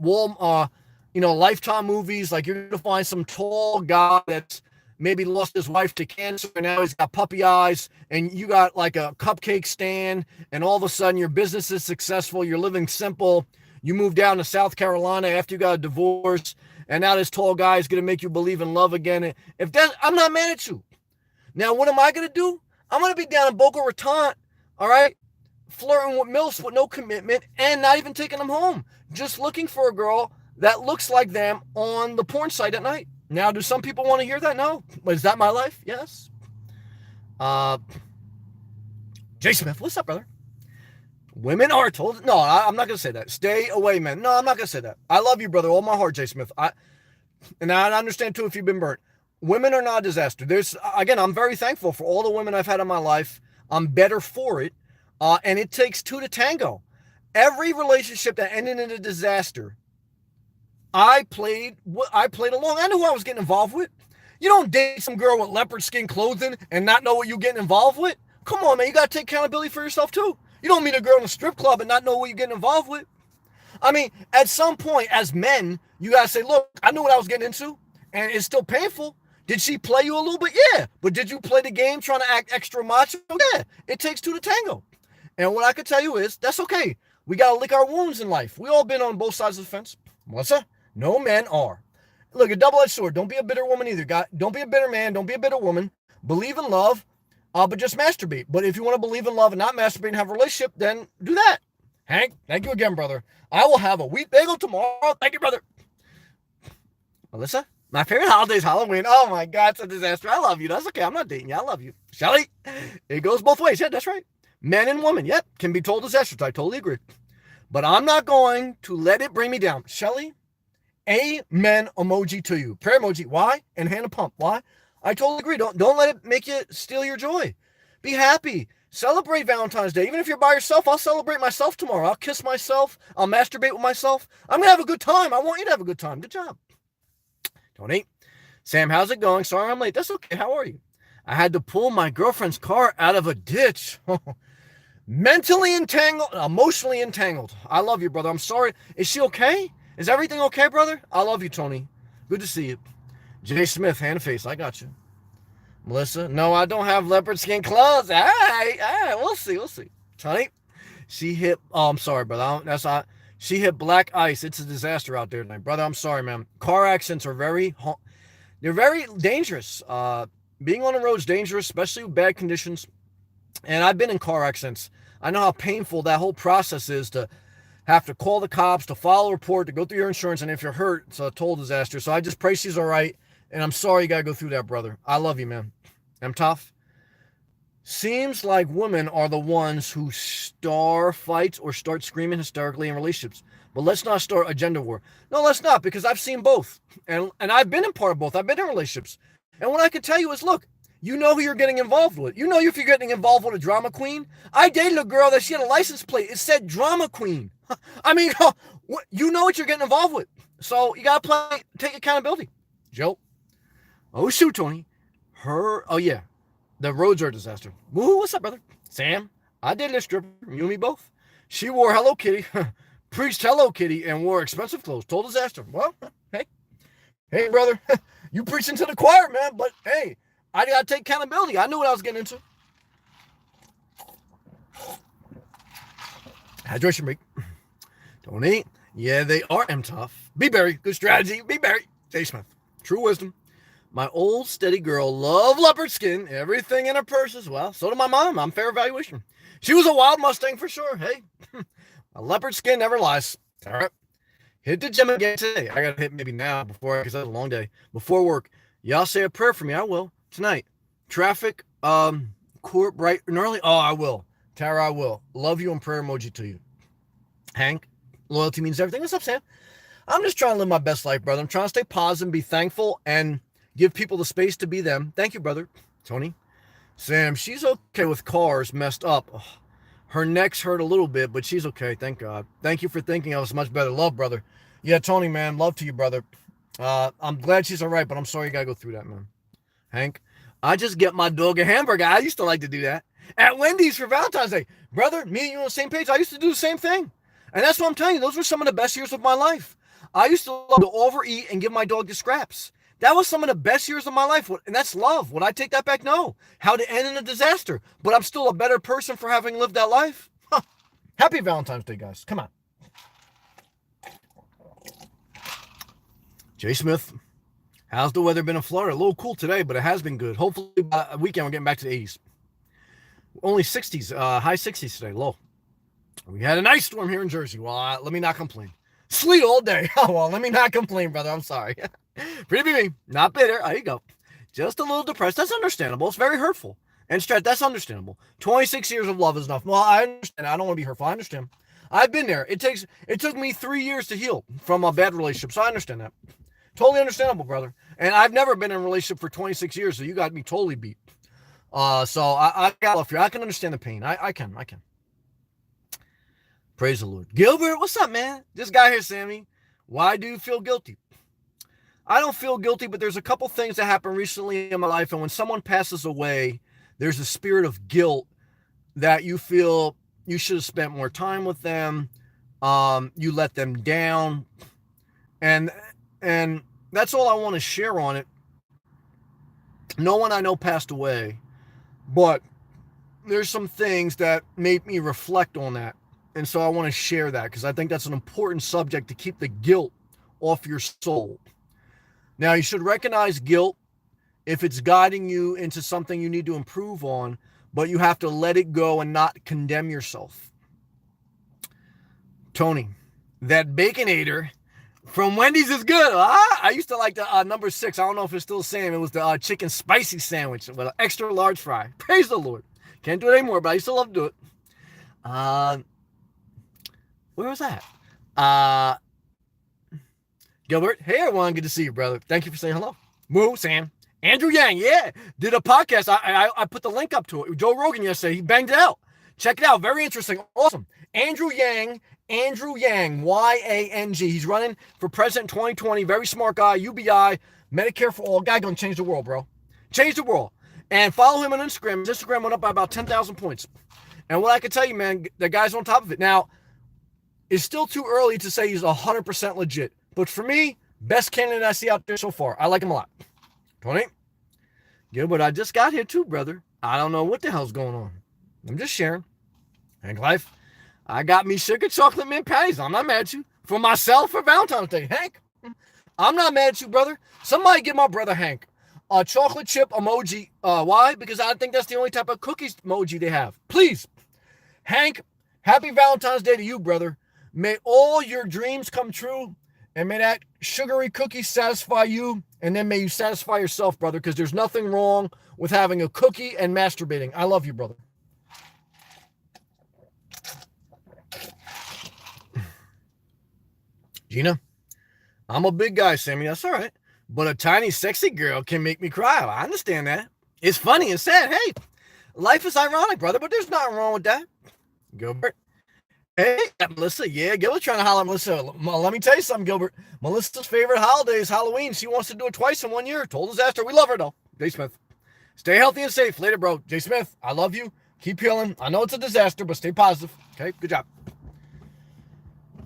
Lifetime movies, like you're gonna find some tall guy that's maybe lost his wife to cancer and now he's got puppy eyes, and you got like a cupcake stand, and all of a sudden your business is successful, you're living simple, you moved down to South Carolina after you got a divorce, and now this tall guy is gonna make you believe in love again. If that, I'm not mad at you. Now, what am I gonna do? I'm going to be down in Boca Raton, all right, flirting with MILFs with no commitment and not even taking them home. Just looking for a girl that looks like them on the porn site at night. Now, do some people want to hear that? No. But is that my life? Yes. Jay Smith, what's up, brother? Women are told. No, I'm not going to say that. Stay away, man. No, I'm not going to say that. I love you, brother. All my heart, Jay Smith. And I understand, too, if you've been burnt. Women are not a disaster. Again, I'm very thankful for all the women I've had in my life. I'm better for it. And it takes two to tango. Every relationship that ended in a disaster, I played along. I knew who I was getting involved with. You don't date some girl with leopard skin clothing and not know what you're getting involved with. Come on, man. You got to take accountability for yourself, too. You don't meet a girl in a strip club and not know what you're getting involved with. I mean, at some point, as men, you got to say, look, I knew what I was getting into, and it's still painful. Did she play you a little bit? Yeah. But did you play the game trying to act extra macho? Yeah. It takes two to tango. And what I could tell you is, that's okay. We got to lick our wounds in life. We all been on both sides of the fence. Melissa, no men are. Look, a double-edged sword. Don't be a bitter woman either. Don't be a bitter man. Don't be a bitter woman. Believe in love, but just masturbate. But if you want to believe in love and not masturbate and have a relationship, then do that. Hank, thank you again, brother. I will have a wheat bagel tomorrow. Thank you, brother. Melissa? My favorite holiday is Halloween. Oh my God, it's a disaster. I love you. That's okay. I'm not dating you. I love you. Shelly, it goes both ways. Yeah, that's right. Men and women, yep, can be told disasters. I totally agree. But I'm not going to let it bring me down. Shelly, amen emoji to you. Prayer emoji. Why? And hand a pump. Why? I totally agree. Don't let it make you steal your joy. Be happy. Celebrate Valentine's Day. Even if you're by yourself, I'll celebrate myself tomorrow. I'll kiss myself. I'll masturbate with myself. I'm going to have a good time. I want you to have a good time. Good job. Tony, Sam, how's it going? Sorry I'm late. That's okay. How are you? I had to pull my girlfriend's car out of a ditch. Mentally entangled, emotionally entangled. I love you, brother. I'm sorry. Is she okay? Is everything okay, brother? I love you, Tony. Good to see you. Jay Smith, hand face. I got you. Melissa, no, I don't have leopard skin clothes. All right. We'll see. Tony, she hit, I'm sorry, brother. She hit black ice. It's a disaster out there tonight. Brother, I'm sorry, man. Car accidents are they're very dangerous. Being on the road is dangerous, especially with bad conditions. And I've been in car accidents. I know how painful that whole process is to have to call the cops, to file a report, to go through your insurance. And if you're hurt, it's a total disaster. So I just pray she's all right. And I'm sorry you got to go through that, brother. I love you, man. I'm tough. Seems like women are the ones who start fights or start screaming hysterically in relationships. But let's not start a gender war. No, let's not, because I've seen both. And I've been in part of both. I've been in relationships. And what I can tell you is, look, you know who you're getting involved with. You know if you're getting involved with a drama queen. I dated a girl that she had a license plate. It said drama queen. I mean, you know what you're getting involved with. So you got to take accountability. Joe. Oh, shoot, Tony. Oh, yeah. The roads are a disaster. Woo, what's up, brother? Sam, I did this stripper. You and me both. She wore Hello Kitty, preached Hello Kitty, and wore expensive clothes. Total disaster. Well, hey, brother, you preaching to the choir, man. But hey, I got to take accountability. I knew what I was getting into. Hydration break. Don't eat. Yeah, they are tough. Be Berry. Good strategy. Be Berry. J. Smith. True wisdom. My old steady girl loved leopard skin. Everything in her purse as well. So did my mom. I'm fair evaluation. She was a wild Mustang for sure. Hey, a leopard skin never lies. All right. Hit the gym again today. I got to hit maybe now because that's a long day. Before work. Y'all say a prayer for me. I will. Tonight. Traffic, court, bright and early. Oh, I will. Tara, I will. Love you and prayer emoji to you. Hank, loyalty means everything. What's up, Sam? I'm just trying to live my best life, brother. I'm trying to stay positive, be thankful, and give people the space to be them. Thank you, brother. Tony. Sam, she's okay with cars messed up. Oh, her neck's hurt a little bit, but she's okay. Thank God. Thank you for thinking I was much better. Love, brother. Yeah, Tony, man. Love to you, brother. I'm glad she's all right, but I'm sorry you got to go through that, man. Hank, I just get my dog a hamburger. I used to like to do that. At Wendy's for Valentine's Day. Brother, me and you on the same page. I used to do the same thing. And that's what I'm telling you. Those were some of the best years of my life. I used to love to overeat and give my dog the scraps. That was some of the best years of my life. And that's love. Would I take that back? No. How to end in a disaster. But I'm still a better person for having lived that life. Huh. Happy Valentine's Day, guys. Come on. Jay Smith. How's the weather been in Florida? A little cool today, but it has been good. Hopefully by a weekend we're getting back to the 80s. Only 60s, high 60s today, low. We had a nice storm here in Jersey. Well, let me not complain. Sleet all day. Oh, well, let me not complain, brother. I'm sorry. Pretty be me. Not bitter. There you go. Just a little depressed. That's understandable. It's very hurtful. And stressed. That's understandable. 26 years of love is enough. Well, I understand. I don't want to be hurtful. I understand. I've been there. It took me 3 years to heal from a bad relationship, so I understand that. Totally understandable, brother. And I've never been in a relationship for 26 years, so you got me totally beat. So I got love for you. I can understand the pain. I can. Praise the Lord. Gilbert, what's up, man? This guy here, Sammy. Why do you feel guilty? I don't feel guilty, but there's a couple things that happened recently in my life. And when someone passes away, there's a spirit of guilt that you feel you should have spent more time with them. You let them down. And that's all I want to share on it. No one I know passed away, but there's some things that made me reflect on that. And so I want to share that because I think that's an important subject to keep the guilt off your soul. Now, you should recognize guilt if it's guiding you into something you need to improve on, but you have to let it go and not condemn yourself. Tony, that Baconator from Wendy's is good. I used to like the number 6. I don't know if it's still the same. It was the chicken spicy sandwich with an extra large fry. Praise the Lord. Can't do it anymore, but I used to love to do it. Where was that? Gilbert. Hey, everyone. Good to see you, brother. Thank you for saying hello. Moo, Sam. Andrew Yang, yeah. Did a podcast. I put the link up to it. Joe Rogan yesterday. He banged it out. Check it out. Very interesting. Awesome. Andrew Yang, Yang. He's running for president 2020. Very smart guy. UBI. Medicare for all. Guy gonna change the world, bro. Change the world. And follow him on Instagram. His Instagram went up by about 10,000 points. And what I can tell you, man, the guy's on top of it. Now, it's still too early to say he's 100% legit. But for me, best candidate I see out there so far. I like him a lot. Tony? Gilbert, I just got here too, brother. I don't know what the hell's going on. I'm just sharing. Hank Life, I got me sugar chocolate mint patties. I'm not mad at you. For myself for Valentine's Day. Hank, I'm not mad at you, brother. Somebody give my brother Hank a chocolate chip emoji. Why? Because I think that's the only type of cookies emoji they have. Please. Hank, happy Valentine's Day to you, brother. May all your dreams come true, and may that sugary cookie satisfy you, and then may you satisfy yourself, brother, because there's nothing wrong with having a cookie and masturbating. I love you, brother. Gina, I'm a big guy, Sammy. That's all right. But a tiny, sexy girl can make me cry. I understand that. It's funny and sad. Hey, life is ironic, brother, but there's nothing wrong with that. Gilbert. Hey, Melissa. Yeah, Gilbert trying to holler at Melissa. Let me tell you something, Gilbert. Melissa's favorite holiday is Halloween. She wants to do it twice in 1 year. Total disaster. We love her, though. Jay Smith. Stay healthy and safe. Later, bro. Jay Smith, I love you. Keep healing. I know it's a disaster, but stay positive. Okay? Good job.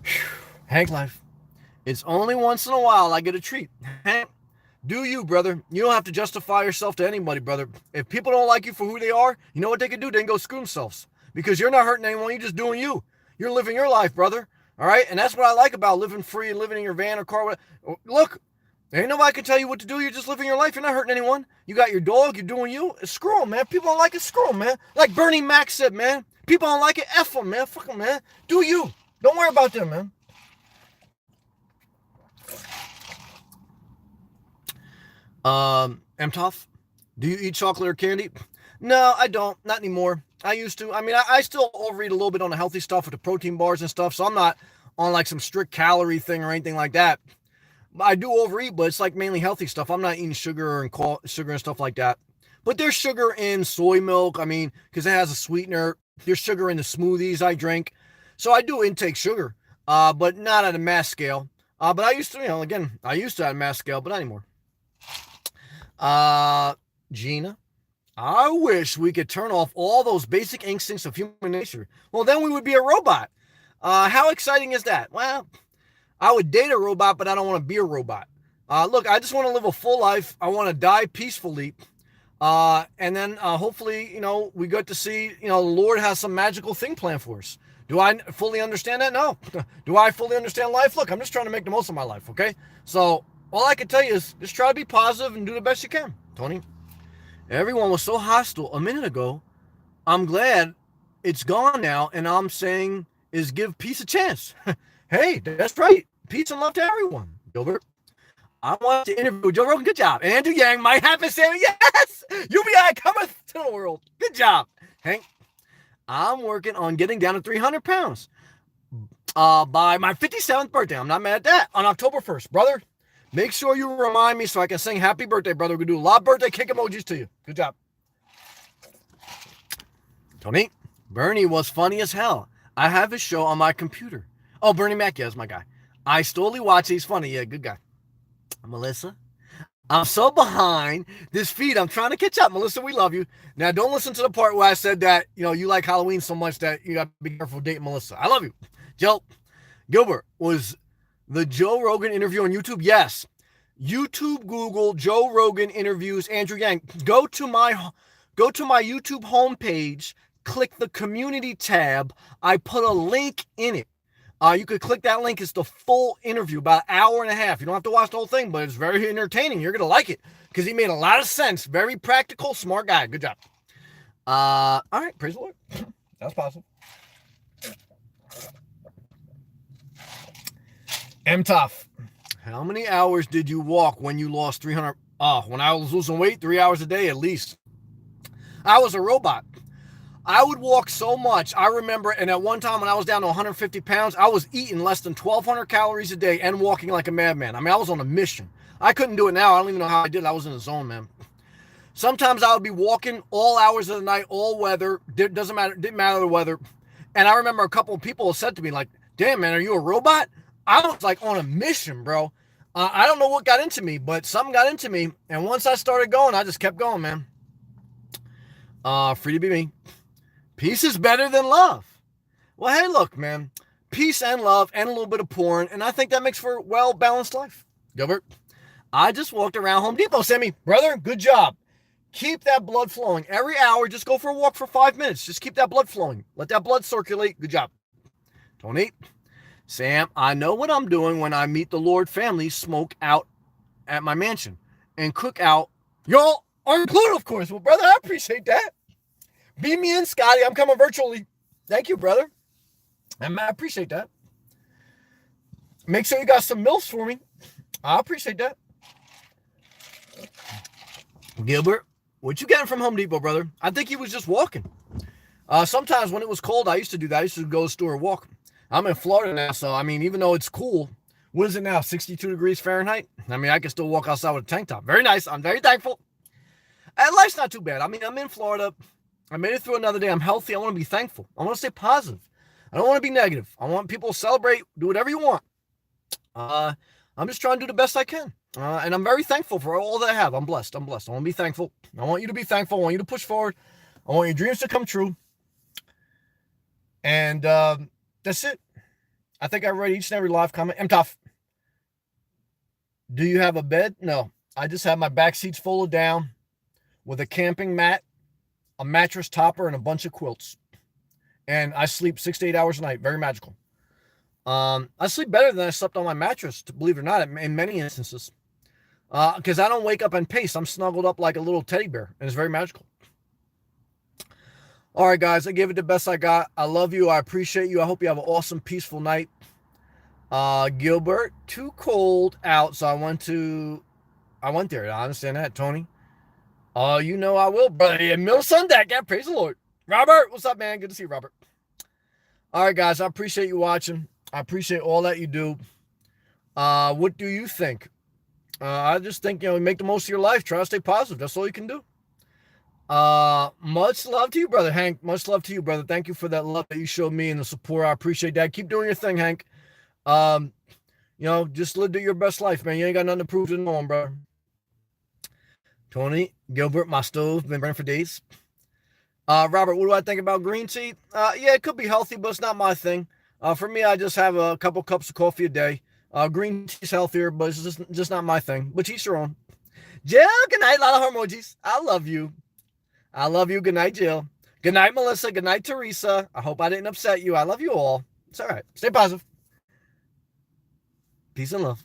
Whew. Hank Life. It's only once in a while I get a treat. Hank, Do you, brother. You don't have to justify yourself to anybody, brother. If people don't like you for who they are, you know what they can do? They can go screw themselves. Because you're not hurting anyone. You're just doing you. You're living your life, brother. All right? And that's what I like about living free and living in your van or car. Look, ain't nobody can tell you what to do. You're just living your life. You're not hurting anyone. You got your dog. You're doing you. Screw them, man. People don't like it. Screw them, man. Like Bernie Mac said, man. People don't like it. F them, man. Fuck them, man. Do you. Don't worry about them, man. Emtoff, do you eat chocolate or candy? No, I don't. Not anymore. I used to. I mean, I still overeat a little bit on the healthy stuff with the protein bars and stuff, so I'm not on like some strict calorie thing or anything like that. I do overeat, but it's like mainly healthy stuff. I'm not eating sugar and sugar and stuff like that. But there's sugar in soy milk. I mean, because it has a sweetener. There's sugar in the smoothies I drink. So I do intake sugar, but not at a mass scale. But I used to, again, I used to at a mass scale, but not anymore. Gina, I wish we could turn off all those basic instincts of human nature. Well, then we would be a robot. How exciting is that? Well, I would date a robot, but I don't want to be a robot. Look, I just want to live a full life. I want to die peacefully. And then hopefully, we get to see, the Lord has some magical thing planned for us. Do I fully understand that? No. Do I fully understand life? Look, I'm just trying to make the most of my life, okay? So all I can tell you is just try to be positive and do the best you can, Tony. Everyone was so hostile a minute ago. I'm glad it's gone now, and I'm saying is give peace a chance. Hey, that's right. Peace and love to everyone, Gilbert. I want to interview Joe Rogan. Good job. Andrew Yang might have to say, yes, UBI cometh to the world. Good job, Hank. I'm working on getting down to 300 pounds by my 57th birthday. I'm not mad at that. On October 1st, brother. Make sure you remind me so I can sing happy birthday, brother. We're going to do a lot of birthday kick emojis to you. Good job. Tony, Bernie was funny as hell. I have his show on my computer. Oh, Bernie Mac, yeah, is my guy. I slowly watch. He's funny. Yeah, good guy. Melissa, I'm so behind this feed. I'm trying to catch up. Melissa, we love you. Now, don't listen to the part where I said that, you like Halloween so much that you got to be careful dating Melissa. I love you. Joe, Gilbert, was the Joe Rogan interview on YouTube? Yes. YouTube, Google, Joe Rogan interviews Andrew Yang. Go to my YouTube homepage, click the community tab. I put a link in it. You could click that link. It's the full interview, about an hour and a half. You don't have to watch the whole thing, but it's very entertaining. You're going to like it because he made a lot of sense. Very practical, smart guy. Good job. All right. Praise the Lord. That's possible. M-Tough. How many hours did you walk when you lost 300? When I was losing weight, 3 hours a day at least. I was a robot. I would walk so much. I remember, and at one time when I was down to 150 pounds, I was eating less than 1,200 calories a day and walking like a madman. I mean, I was on a mission. I couldn't do it now. I don't even know how I did it. I was in the zone, man. Sometimes I would be walking all hours of the night, all weather. Didn't matter the weather. And I remember a couple of people said to me, like, damn, man, are you a robot? I was like on a mission, bro. I don't know what got into me, but something got into me. And once I started going, I just kept going, man. Free to be me. Peace is better than love. Well, hey, look, man. Peace and love and a little bit of porn. And I think that makes for a well-balanced life. Gilbert, I just walked around Home Depot, Sammy. Brother, good job. Keep that blood flowing. Every hour, just go for a walk for 5 minutes. Just keep that blood flowing. Let that blood circulate. Good job. Tony, Sam, I know what I'm doing when I meet the Lord family, smoke out at my mansion, and cook out. Y'all are included, of course. Well, brother, I appreciate that. Beat me in, Scotty. I'm coming virtually. Thank you, brother. I appreciate that. Make sure you got some milfs for me. I appreciate that. Gilbert, what you getting from Home Depot, brother? I think he was just walking. Sometimes when it was cold, I used to do that. I used to go to the store and walk. I'm in Florida now, so, I mean, even though it's cool, what is it now, 62 degrees Fahrenheit? I mean, I can still walk outside with a tank top. Very nice. I'm very thankful. And life's not too bad. I mean, I'm in Florida. I made it through another day. I'm healthy. I want to be thankful. I want to stay positive. I don't want to be negative. I want people to celebrate, do whatever you want. I'm just trying to do the best I can. And I'm very thankful for all that I have. I'm blessed. I want to be thankful. I want you to be thankful. I want you to push forward. I want your dreams to come true. And that's it. I think I read each and every live comment. I'm tough. Do you have a bed? No. I just have my back seats folded down with a camping mat, a mattress topper, and a bunch of quilts. And I sleep 6 to 8 hours a night. Very magical. I sleep better than I slept on my mattress, believe it or not, in many instances. Because I don't wake up and pace. I'm snuggled up like a little teddy bear, and it's very magical. All right, guys, I gave it the best I got. I love you. I appreciate you. I hope you have an awesome, peaceful night. Gilbert, too cold out, so I went there. I understand that, Tony. You know I will, brother. Yeah, Mill Sundeck. Yeah, praise the Lord. Robert, what's up, man? Good to see you, Robert. All right, guys, I appreciate you watching. I appreciate all that you do. What do you think? I just think, make the most of your life. Try to stay positive. That's all you can do. Much love to you, brother Hank. Much love to you, brother. Thank you for that love that you showed me and the support. I appreciate that. Keep doing your thing, Hank. Just live your best life, man. You ain't got nothing to prove to no one, brother. Tony, Gilbert, my stove, been burning for days. Robert, what do I think about green tea? Yeah, it could be healthy, but it's not my thing. For me, I just have a couple cups of coffee a day. Green tea's healthier, but it's just not my thing. But each your own. Jill, good night. A lot of emojis. I love you. I love you. Good night, Jill. Good night, Melissa. Good night, Teresa. I hope I didn't upset you. I love you all. It's all right. Stay positive. Peace and love.